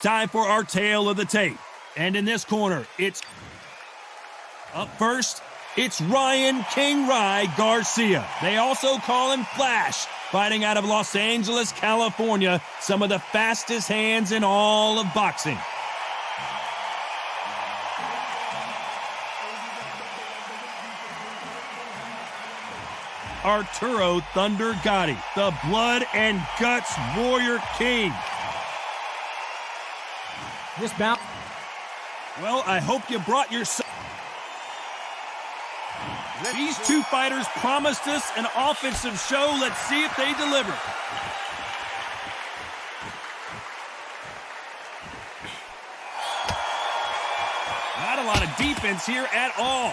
Time for our tale of the tape. And in this corner, it's up first, it's Ryan King Rye Garcia. They also call him Flash, fighting out of Los Angeles, California, some of the fastest hands in all of boxing. Arturo Thunder Gotti, the blood and guts Warrior King. This bout. Well, I hope you brought your... These two fighters promised us an offensive show. Let's see if they deliver. Not a lot of defense here at all.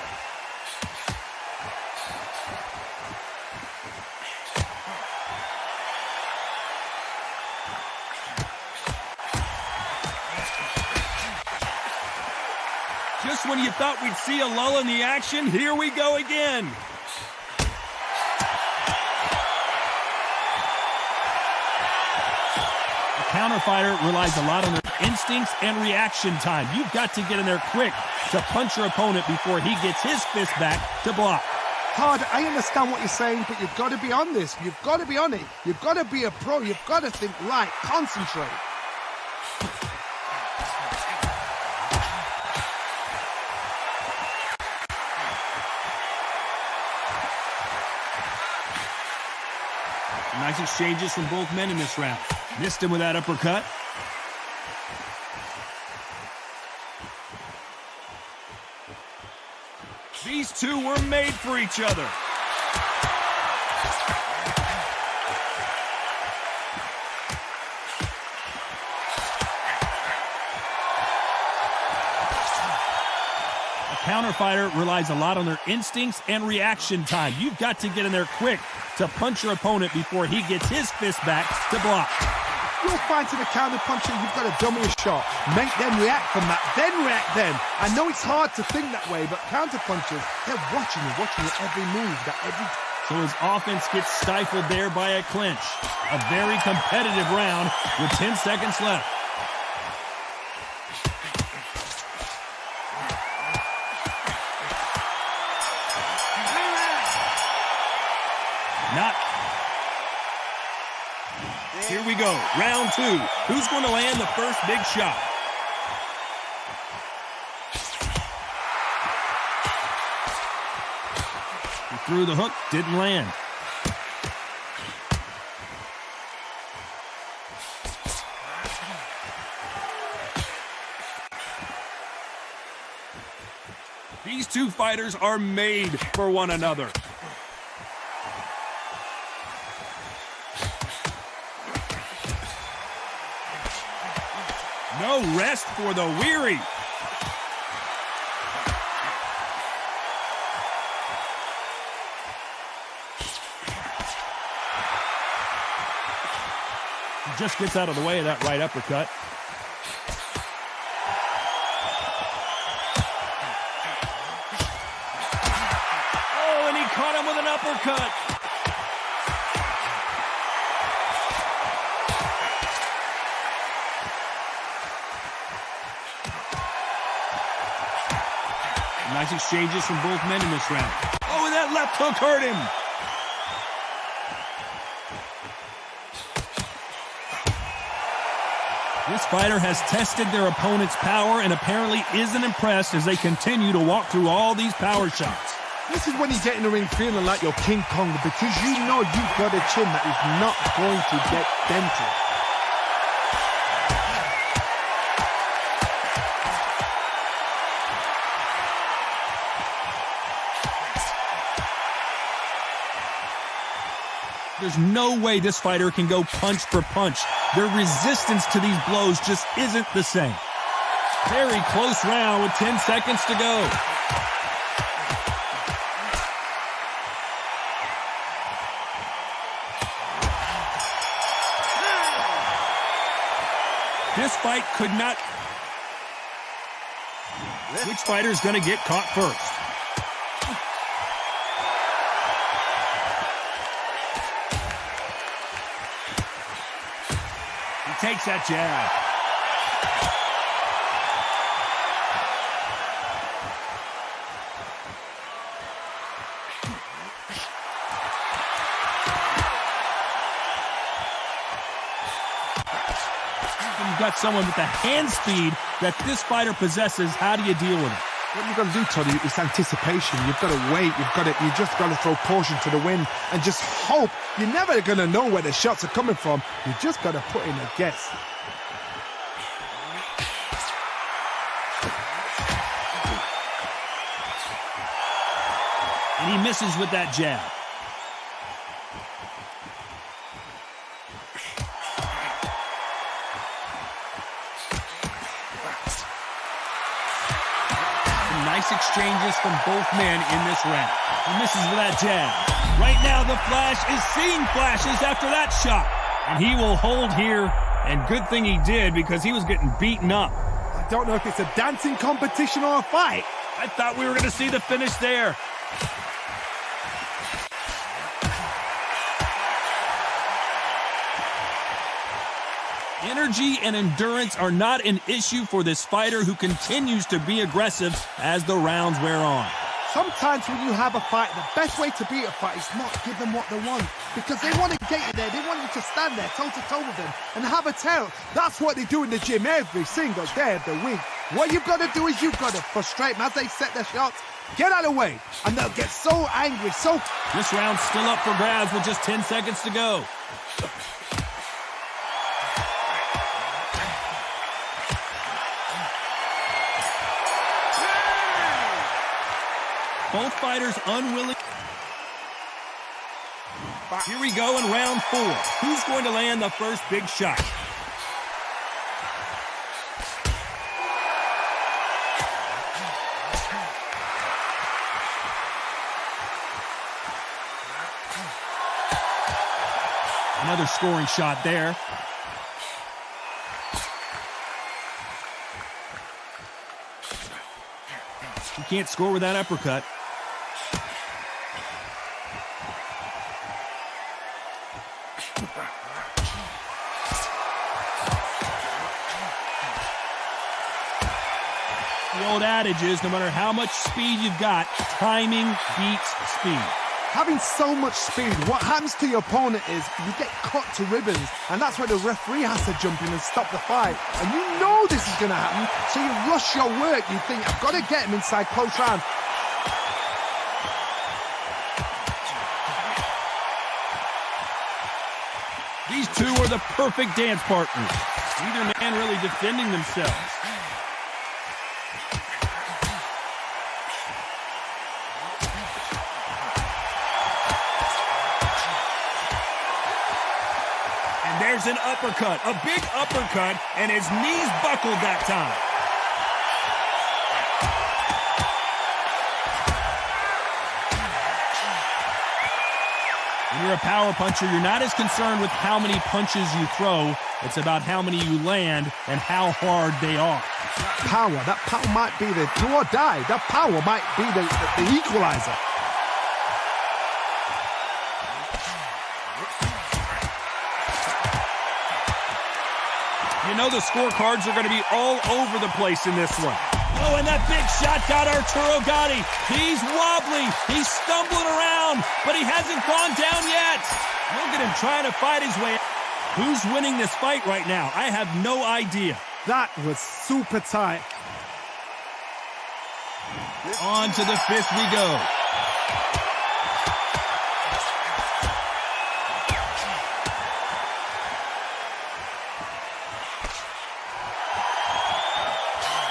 Just when you thought we'd see a lull in the action, here we go again. A counter fighter relies a lot on their instincts and reaction time. You've got to get in there quick to punch your opponent before he gets his fist back to block. Hard, I understand what you're saying, but you've got to be on this. You've got to be on it. You've got to be a pro. You've got to think right. Concentrate. Nice exchanges from both men in this round. Missed him with that uppercut. These two were made for each other. Counter fighter relies a lot on their instincts and reaction time. You've got to get in there quick to punch your opponent before he gets his fist back to block. You're fine to the counter puncher. You've got to dummy a shot. Make them react from that, then react then. I know it's hard to think that way, but counter punchers, they're watching you every move, So his offense gets stifled there by a clinch. A very competitive round with 10 seconds left. Here we go, round two. Who's going to land the first big shot? He threw the hook, didn't land. These two fighters are made for one another. No rest for the weary. He just gets out of the way of that right uppercut. Oh, and he caught him with an uppercut. Nice exchanges from both men in this round. Oh, and that left hook hurt him. This fighter has tested their opponent's power and apparently isn't impressed as they continue to walk through all these power shots. This is when you get in the ring feeling like you're King Kong because you know you've got a chin that is not going to get dented. There's no way this fighter can go punch for punch. Their resistance to these blows just isn't the same. Very close round with 10 seconds to go. This fight could not... Which fighter's going to get caught first? Takes that jab. got someone with the hand speed that this fighter possesses, how do you deal with it? What you've got to do, Tony, is anticipation. You've got to wait. You just got to throw caution to the wind and just hope. You're never going to know where the shots are coming from. You just got to put in a guess. And he misses with that jab. Nice exchanges from both men in this round. He misses with that jab. Right now, the Flash is seeing flashes after that shot. And he will hold here, and good thing he did because he was getting beaten up. I don't know if it's a dancing competition or a fight. I thought we were going to see the finish there. Energy and endurance are not an issue for this fighter who continues to be aggressive as the rounds wear on. Sometimes when you have a fight, the best way to beat a fight is not give them what they want. Because they want to get you there. They want you to stand there toe-to-toe with them and have a tail. That's what they do in the gym every single day of the week. What you've got to do is you've got to frustrate them as they set their shots. Get out of the way. And they'll get so angry, so... This round's still up for grabs with just 10 seconds to go. Both fighters unwilling. Here we go in round 4. Who's going to land the first big shot? Another scoring shot there. You can't score with that uppercut. The old adage is, no matter how much speed you've got, timing beats speed. Having so much speed, what happens to your opponent is you get cut to ribbons, and that's where the referee has to jump in and stop the fight. And you know this is going to happen, so you rush your work. You think, I've got to get him inside close round. These two are the perfect dance partners. Neither man really defending themselves. There's an uppercut, a big uppercut, and his knees buckled that time. When you're a power puncher, you're not as concerned with how many punches you throw. It's about how many you land and how hard they are. That power might be the do or die. That power might be the equalizer. You know the scorecards are going to be all over the place in this one. Oh, and that big shot got Arturo Gatti. He's wobbly. He's stumbling around, but he hasn't gone down yet. Look at him trying to fight his way. Who's winning this fight right now? I have no idea. That was super tight. On to the 5th we go.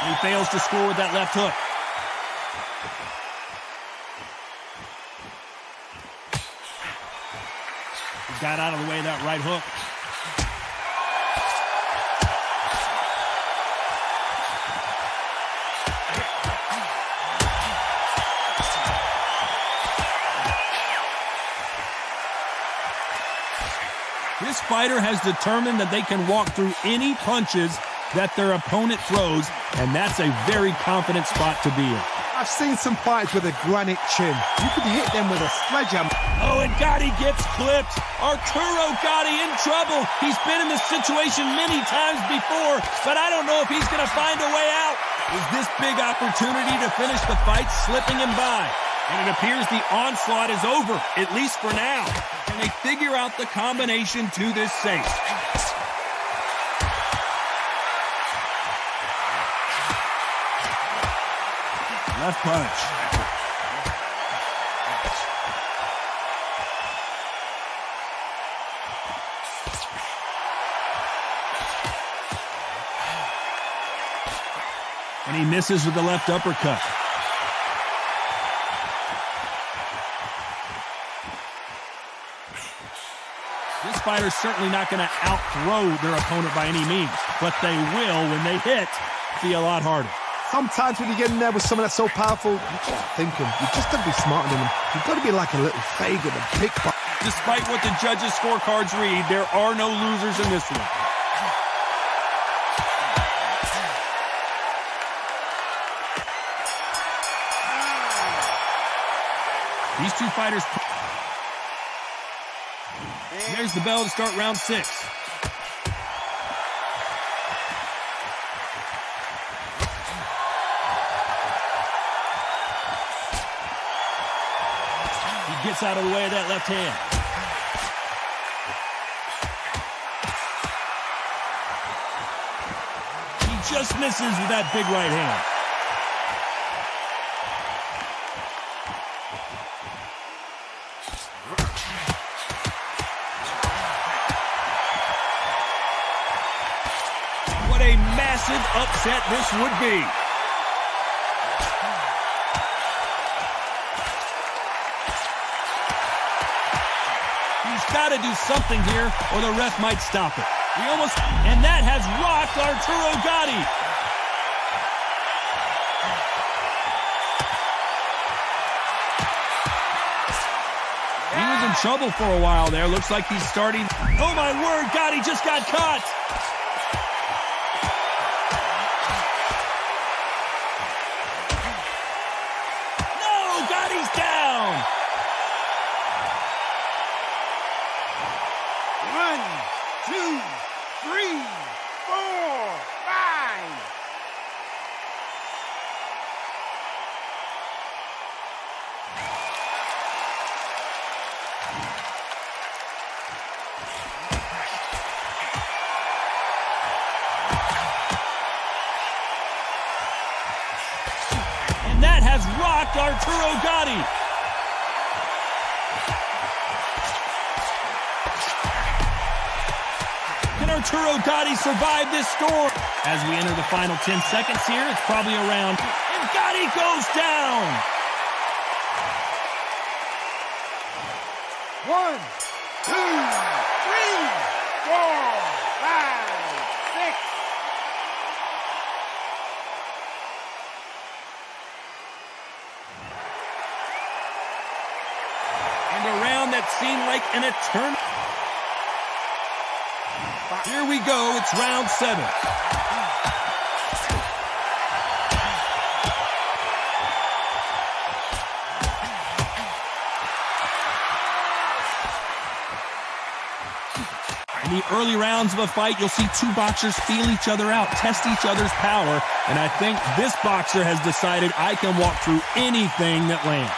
He fails to score with that left hook. He got out of the way of that right hook. This fighter has determined that they can walk through any punches that their opponent throws, and that's a very confident spot to be in. I've seen some fights with a granite chin. You could hit them with a sledgehammer. Oh, and Gatti gets clipped. Arturo Gatti in trouble. He's been in this situation many times before, but I don't know if he's going to find a way out. Is this big opportunity to finish the fight slipping him by? And it appears the onslaught is over, at least for now. Can they figure out the combination to this safe? Left punch. And he misses with the left uppercut. This fighter's certainly not going to out-throw their opponent by any means, but they will, when they hit, be a lot harder. Sometimes when you get in there with someone that's so powerful, you just thinking, you just got to be smarter than them. You've got to be like a little Fagin and pick. Despite what the judges' scorecards read, there are no losers in this one. These two fighters. There's the bell to start round 6. He gets out of the way of that left hand. He just misses with that big right hand. What a massive upset this would be. He's got to do something here or the ref might stop it. And that has rocked Arturo Gatti. He was in trouble for a while there. Looks like he's starting. Oh my word, Gatti just got caught. Gotti's down. 1, 2, 3, 4, 5. And that has rocked Arturo Gatti. Can Arturo Gatti survive this storm? As we enter the final 10 seconds here, it's probably around. And Gatti goes down. 1, 2, 3, 4, 5, 6. And a round that seemed like an eternity. Here we go, it's round 7. In the early rounds of a fight, you'll see two boxers feel each other out, test each other's power, and I think this boxer has decided I can walk through anything that lands.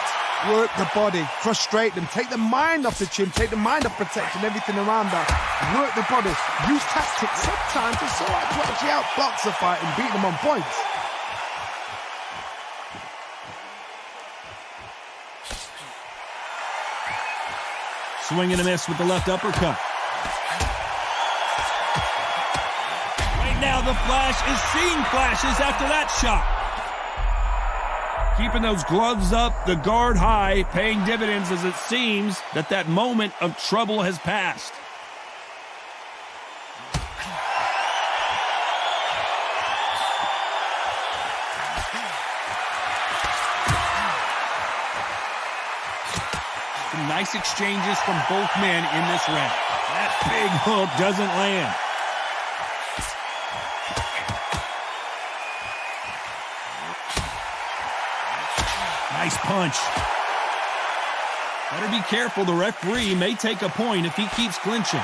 Work the body, frustrate them, take the mind off the chin, take the mind off protecting everything around that. Work the body, use tactics. Sometimes it's all right to actually outbox a fight and beat them on points. Swing and a miss with the left uppercut. Right now the Flash is seeing flashes after that shot. Keeping those gloves up, the guard high, paying dividends as it seems that moment of trouble has passed. Some nice exchanges from both men in this round. That big hook doesn't land. Nice punch. Better be careful. The referee may take a point if he keeps clinching.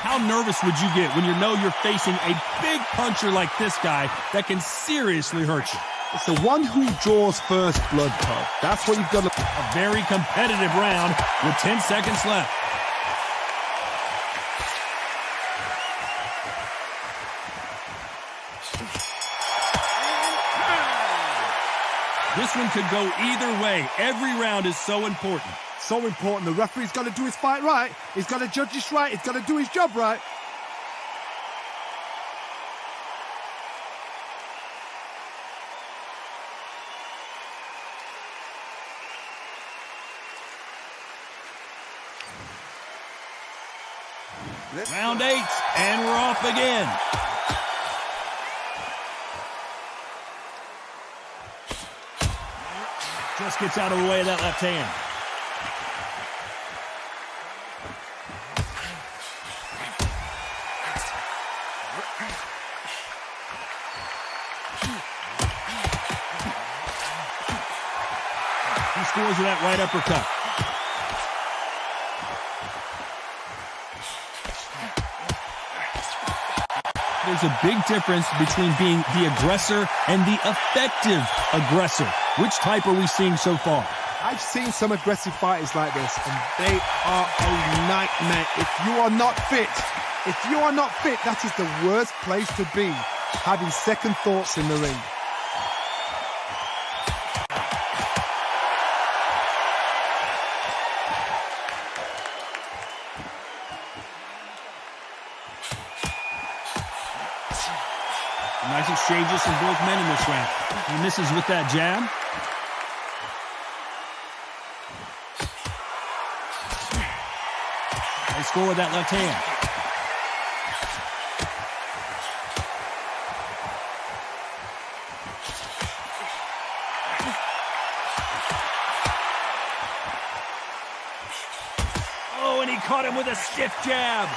How nervous would you get when you know you're facing a big puncher like this guy that can seriously hurt you? It's the one who draws first blood, Todd. That's what you've got to... A very competitive round with 10 seconds left. This one could go either way. Every round is so important. So important. The referee's got to do his fight right. He's got to judge this right. He's got to do his job right. Round 8, and we're off again. Just gets out of the way of that left hand. He scores with that right uppercut. There's a big difference between being the aggressor and the effective aggressor. Which type are we seeing so far? I've seen some aggressive fighters like this, and they are a nightmare. If you are not fit, that is the worst place to be, having second thoughts in the ring. Nice exchanges from both men in this round. He misses with that jab. They score with that left hand. Oh, and he caught him with a stiff jab.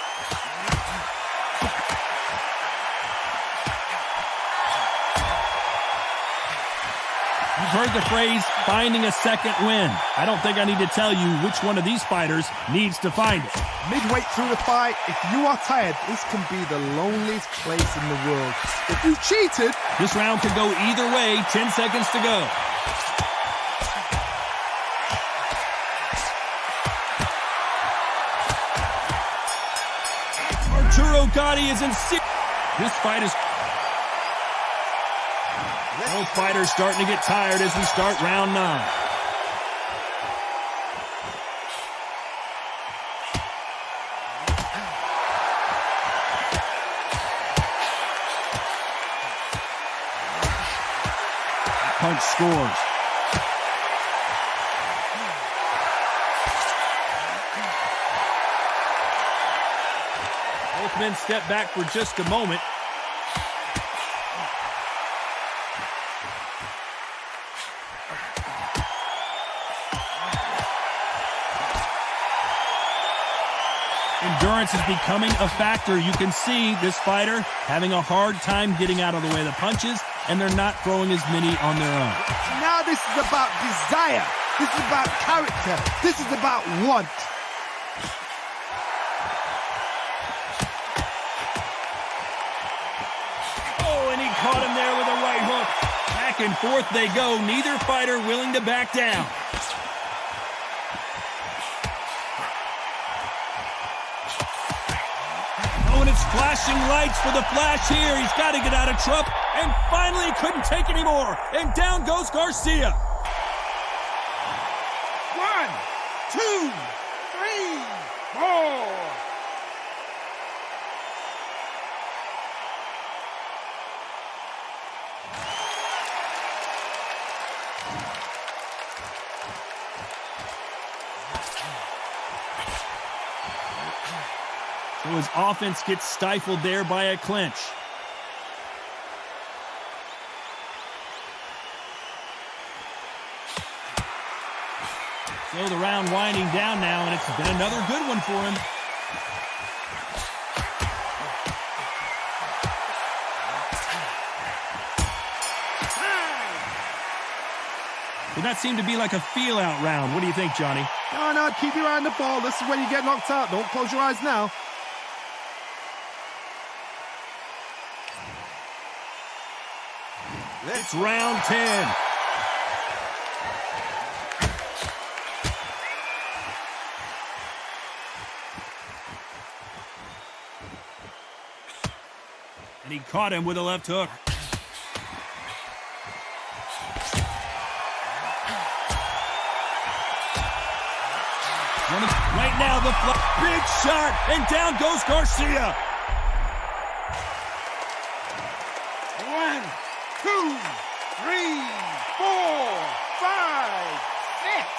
You've heard the phrase, finding a second win. I don't think I need to tell you which one of these fighters needs to find it. Midway through the fight, if you are tired, this can be the loneliest place in the world. If you cheated... This round could go either way. 10 seconds to go. Arturo Gatti is in... This fight is... Both fighters starting to get tired as we start round 9. Punch scores. Both men step back for just a moment. Endurance is becoming a factor. You can see this fighter having a hard time getting out of the way of the punches, and they're not throwing as many on their own. Now this is about desire. This is about character. This is about want. Oh, and he caught him there with a right hook. Back and forth they go. Neither fighter willing to back down. It's flashing lights for the flash here. He's got to get out of trouble. And finally, he couldn't take anymore. And down goes Garcia. 1, 2, 3, 4. So his offense gets stifled there by a clinch. So the round winding down now, and it's been another good one for him. Did that seem to be like a feel-out round? What do you think, Johnny? No, keep your eye on the ball. This is when you get knocked out. Don't close your eyes now. It's round 10. And he caught him with a left hook. Right now, the big shot, and down goes Garcia. 1, 2, 3, 4, 5, 6.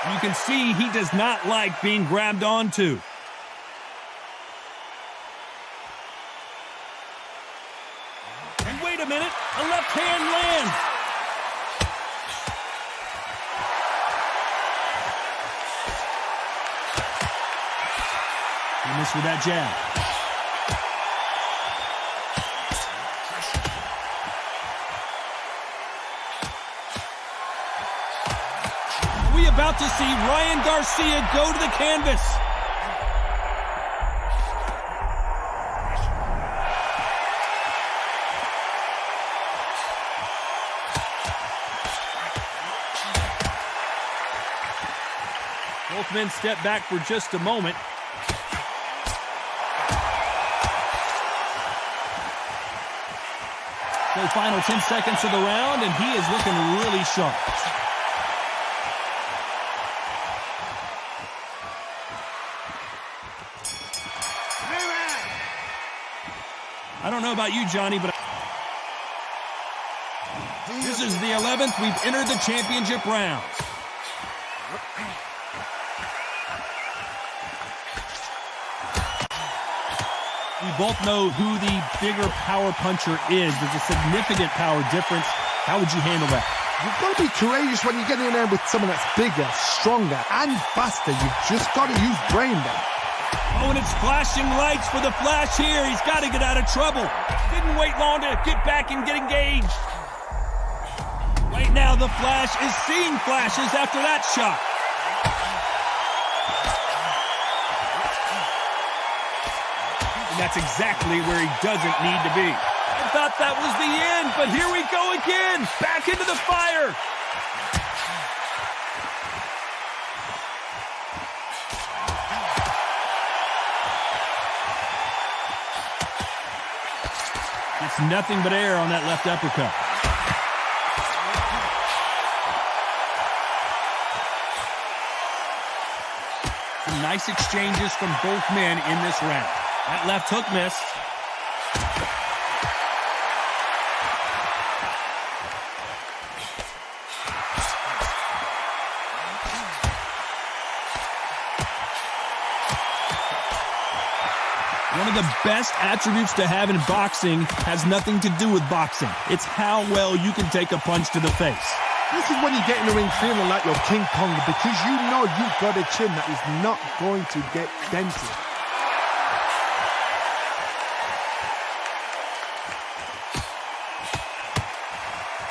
You can see he does not like being grabbed onto. And wait a minute, a left hand lands. He missed with that jab. We about to see Ryan Garcia go to the canvas. Both men step back for just a moment. The final 10 seconds of the round, and he is looking really sharp. I don't know about you, Johnny, but this is the 11th. We've entered the championship rounds. We both know who the bigger power puncher is. There's a significant power difference. How would you handle that? You've got to be courageous when you get in there with someone that's bigger, stronger, and faster. You've just got to use brain there. Oh, and it's flashing lights for the Flash here. He's got to get out of trouble. Didn't wait long to get back and get engaged. Right now, the Flash is seeing flashes after that shot. And that's exactly where he doesn't need to be. I thought that was the end, but here we go again. Back into the fire. It's nothing but air on that left uppercut. Some nice exchanges from both men in this round. That left hook missed. One of the best attributes to have in boxing has nothing to do with boxing. It's how well you can take a punch to the face. This is when you get in the ring feeling like you're King Kong because you know you've got a chin that is not going to get dented.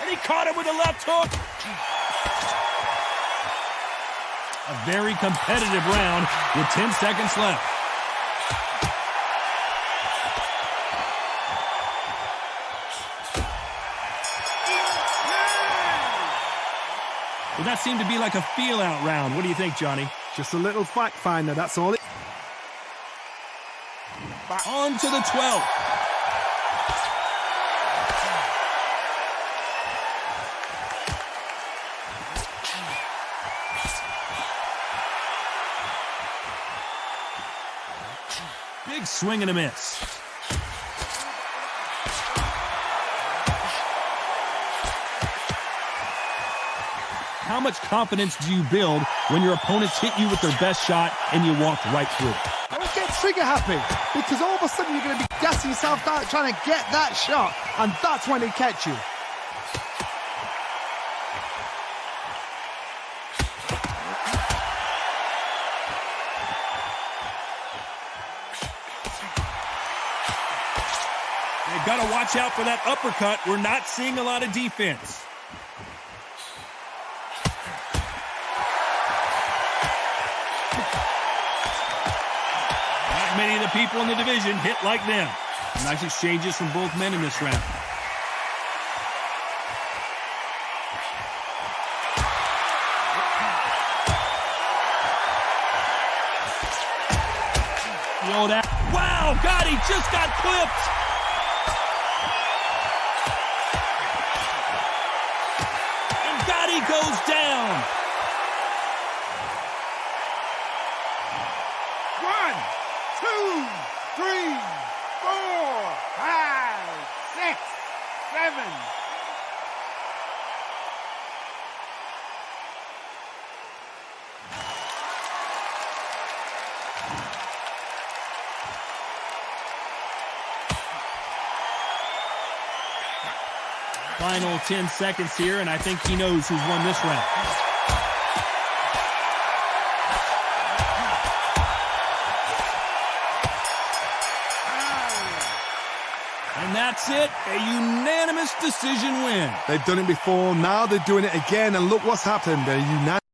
And he caught him with a left hook. A very competitive round with 10 seconds left. Well, that seemed to be like a feel-out round. What do you think, Johnny? Just a little fact finder, that's all it. On to the 12th. Big swing and a miss. How much confidence do you build when your opponents hit you with their best shot and you walk right through it? Don't get trigger happy, because all of a sudden you're going to be gassing yourself out trying to get that shot, and that's when they catch you. They've got to watch out for that uppercut. We're not seeing a lot of defense. Not many of the people in the division hit like them. Nice exchanges from both men in this round. Wow, God, he just got clipped. And Gotti goes down. 1, 2, 3, 4, 5, 6, 7. Final 10 seconds here, and I think he knows who's won this round. And that's it, a unanimous decision win. They've done it before, now they're doing it again, and look what's happened. A unanimous